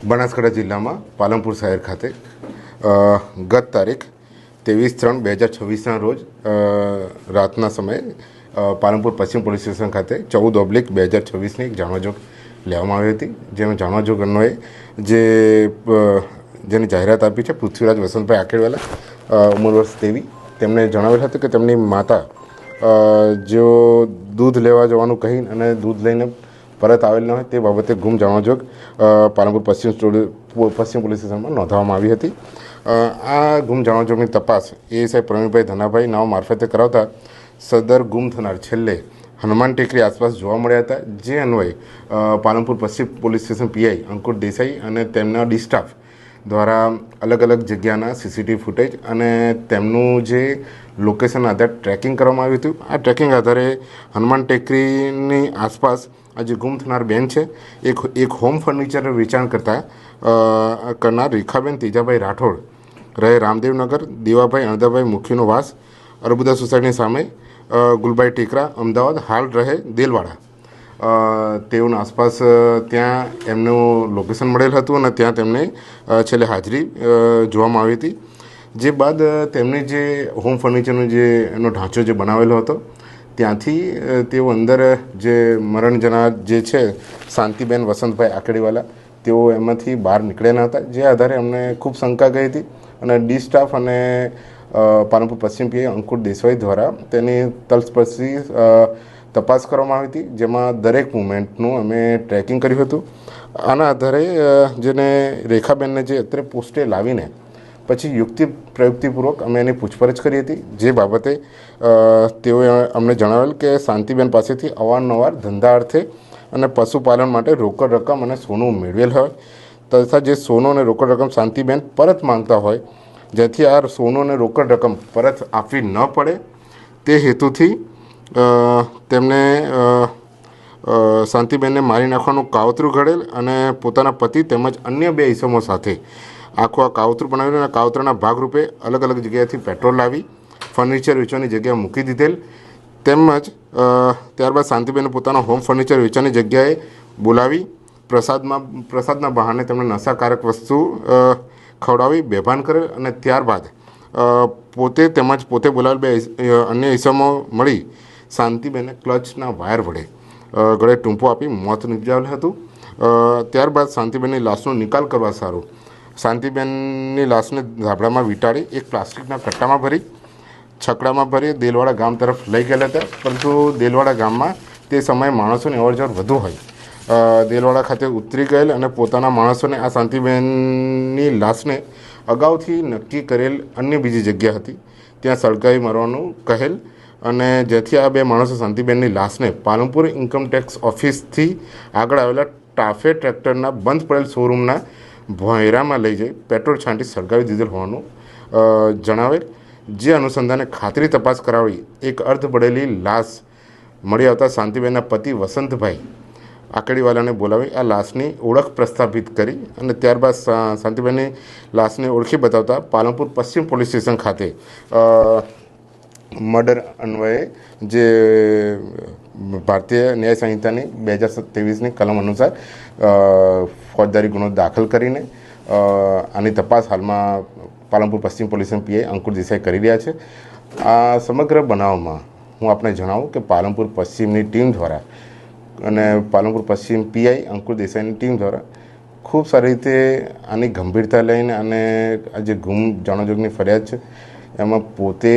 બનાસકાંઠા જિલ્લામાં પાલનપુર શહેર ખાતે ગત તારીખ 23/3/2026ના રોજ રાતના સમયે પાલનપુર પશ્ચિમ પોલીસ સ્ટેશન ખાતે 14/2026ની એક જાણવાજોગ લેવામાં આવી હતી। જેમાં જાણવાજોગ અન્વયે જેની જાહેરાત આપી છે પૃથ્વીરાજ વસંતભાઈ આકેડવાલા ઉંમર વર્ષ 23, તેમણે જણાવેલ હતું કે તેમની માતા જો દૂધ લેવા જવાનું કહી અને દૂધ લઈને પરત આવેલ ન હોય તે બાબતે ગુમ જાણવાજોગ પાલનપુર પશ્ચિમ પોલીસ સ્ટેશનમાં નોંધવામાં આવી હતી। આ ગુમ જાણવાજોગની તપાસ એએસઆઈ પ્રવીણભાઈ ધનાભાઈ નાવ મારફતે કરાવતા સદર ગુમ થનાર છેલ્લે હનુમાન ટેકરી આસપાસ જોવા મળ્યા હતા। જે અન્વયે પાલનપુર પશ્ચિમ પોલીસ સ્ટેશન પીઆઈ અંકુર દેસાઈ અને તેમના ડી સ્ટાફ દ્વારા અલગ અલગ જગ્યાના સીસીટીવી ફૂટેજ અને તેમનું જે લોકેશન આધારે ટ્રેકિંગ કરવામાં આવ્યું હતું। આ ટ્રેકિંગ આધારે હનુમાન ટેકરીની આસપાસ આ જે ગુમ થનાર બેન છે એક હોમ ફર્નિચર વેચાણ કરનાર રેખાબેન તેજાભાઈ રાઠોડ રહે રામદેવનગર, દેવાભાઈ અણદાભાઈ મુખીનો વાસ અર્બુદા સોસાયટીની સામે, ગુલબાઈ ટેકરા અમદાવાદ, હાલ રહે દેલવાડા, તેઓના આસપાસ ત્યાં એમનું લોકેશન મળેલ હતું અને ત્યાં તેમને છેલ્લે હાજરી જોવામાં આવી હતી। જે બાદ તેમણે જે હોમ ફર્નિચરનો જે એનો ઢાંચો જે બનાવેલો હતો ત્યાંથી તેઓ અંદર જે મરણ જનાર જે છે શાંતિબેન વસંતભાઈ આકેડીવાલા તેઓ એમાંથી બહાર નીકળ્યા ન હતા। જે આધારે અમને ખૂબ શંકા ગઈ હતી અને ડી સ્ટાફ અને પાલનપુર પશ્ચિમ પીઆઈ અંકુર દેસાઈ દ્વારા તેની તલસ્પર્શી તપાસ કરવામાં આવી હતી, જેમાં દરેક મુવમેન્ટનું અમે ટ્રેકિંગ કર્યું હતું। આના આધારે જેને રેખાબેનને જે અત્યારે પોસ્ટે લાવીને પછી પ્રયુક્તિપૂર્વક અમે એની પૂછપરછ કરી હતી। જે બાબતે તેઓએ અમને જણાવેલ કે શાંતિબેન પાસેથી અવારનવાર ધંધા અર્થે અને પશુપાલન માટે રોકડ રકમ અને સોનું મેળવેલ હોય તથા જે સોનું અને રોકડ રકમ શાંતિબેન પરત માંગતા હોય, જેથી આ સોનું અને રોકડ રકમ પરત આપવી ન પડે તે હેતુથી તેમને શાંતિબેનને મારી નાખવાનું કાવતરું ઘડેલ અને પોતાના પતિ તેમજ અન્ય 2 ઈસમો સાથે આખું આ કાવતરું બનાવેલું અને કાવતરાના ભાગરૂપે અલગ અલગ જગ્યાએથી પેટ્રોલ લાવી ફર્નિચર વેચવાની જગ્યાએ મૂકી દીધેલ, તેમજ ત્યારબાદ શાંતિબેને પોતાના હોમ ફર્નિચર વેચવાની જગ્યાએ બોલાવી પ્રસાદના બહાને તેમણે નશાકારક વસ્તુ ખવડાવી બેભાન કરેલ અને ત્યારબાદ પોતે બોલાવેલ 2 અન્ય ઈસમો મળી શાંતિબેને ક્લચના વાયર વડે ગળે ટૂંપો આપી મોત નિપજાવેલ હતું। ત્યારબાદ શાંતિબેનની લાશનો નિકાલ કરવા સારું શાંતિબેનની લાશને ધાબળામાં વીંટાળી એક પ્લાસ્ટિકના કટ્ટામાં ભરી છકડામાં ભરી દેલવાડા ગામ તરફ લઈ ગયેલા હતા, પરંતુ દેલવાડા ગામમાં તે સમયે માણસોની અવરજવર વધુ હોય દેલવાડા ખાતે ઉતરી ગયેલ અને પોતાના માણસોને આ શાંતિબેનની લાશને અગાઉથી નક્કી કરેલ અન્ય બીજી જગ્યા હતી ત્યાં સળગાવી મારવાનું કહેલ અને જેથી આ 2 માણસો શાંતિબેનની લાશને પાલનપુર ઇન્કમટેક્સ ઓફિસથી આગળ આવેલા ટાફે ટ્રેક્ટરના બંધ પડેલ શોરૂમના ભોંયરામાં લઈ જઈ પેટ્રોલ છાંટી સળગાવી દીધેલ હોવાનું જણાવેલ। જે અનુસંધાને ખાતરી તપાસ કરાવી એક અર્ધ બળેલી લાશ મળી આવતા શાંતિબેનના પતિ વસંતભાઈ આકેડીવાલાને બોલાવી આ લાશની ઓળખ પ્રસ્થાપિત કરી અને ત્યારબાદ શાંતિબેનની લાશને ઓળખી બતાવતા પાલનપુર પશ્ચિમ પોલીસ સ્ટેશન ખાતે મર્ડર અન્વયે જે ભારતીય ન્યાય સંહિતાની 2023ની કલમ અનુસાર ફોજદારી ગુનો દાખલ કરીને આની તપાસ હાલમાં પાલનપુર પશ્ચિમ પોલીસ પીઆઈ અંકુર દેસાઈ કરી રહ્યા છે। આ સમગ્ર બનાવમાં હું આપને જણાવું કે પાલનપુર પશ્ચિમની ટીમ દ્વારા અને પાલનપુર પશ્ચિમ પીઆઈ અંકુર દેસાઈની ટીમ દ્વારા ખૂબ સારી રીતે આની ગંભીરતા લઈને અને આ જે ગુમ જાણવાજોગની ફરિયાદ છે એમાં પોતે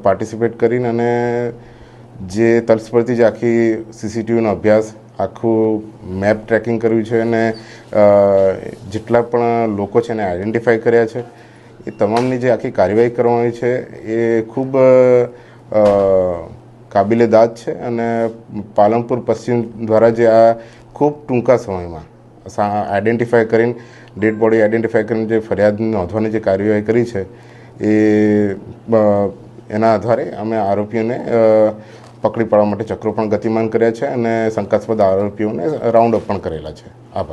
પાર્ટિસિપેટ કરીને અને જે તલસ્પર્શી જે આખી સીસીટીવીનો અભ્યાસ આખું મેપ ટ્રેકિંગ કર્યું છે અને જેટલા પણ લોકો છે એને આઈડેન્ટિફાઈ કર્યા છે એ તમામની જે આખી કાર્યવાહી કરવામાં આવી છે એ ખૂબ કાબિલે દાદ છે અને પાલનપુર પશ્ચિમ દ્વારા જે આ ખૂબ ટૂંકા સમયમાં આઈડેન્ટિફાઈ કરીને ડેડ બોડી આઈડેન્ટિફાઈ કરીને જે ફરિયાદ નોંધવાની જે કાર્યવાહી કરી છે એના આધારે અમે આરોપીઓને પકડી પાડવા માટે ચક્રો પણ ગતિમાન કર્યા છે અને શંકાસ્પદ આરોપીઓને રાઉન્ડ અપ પણ કરેલા છે। આભાર।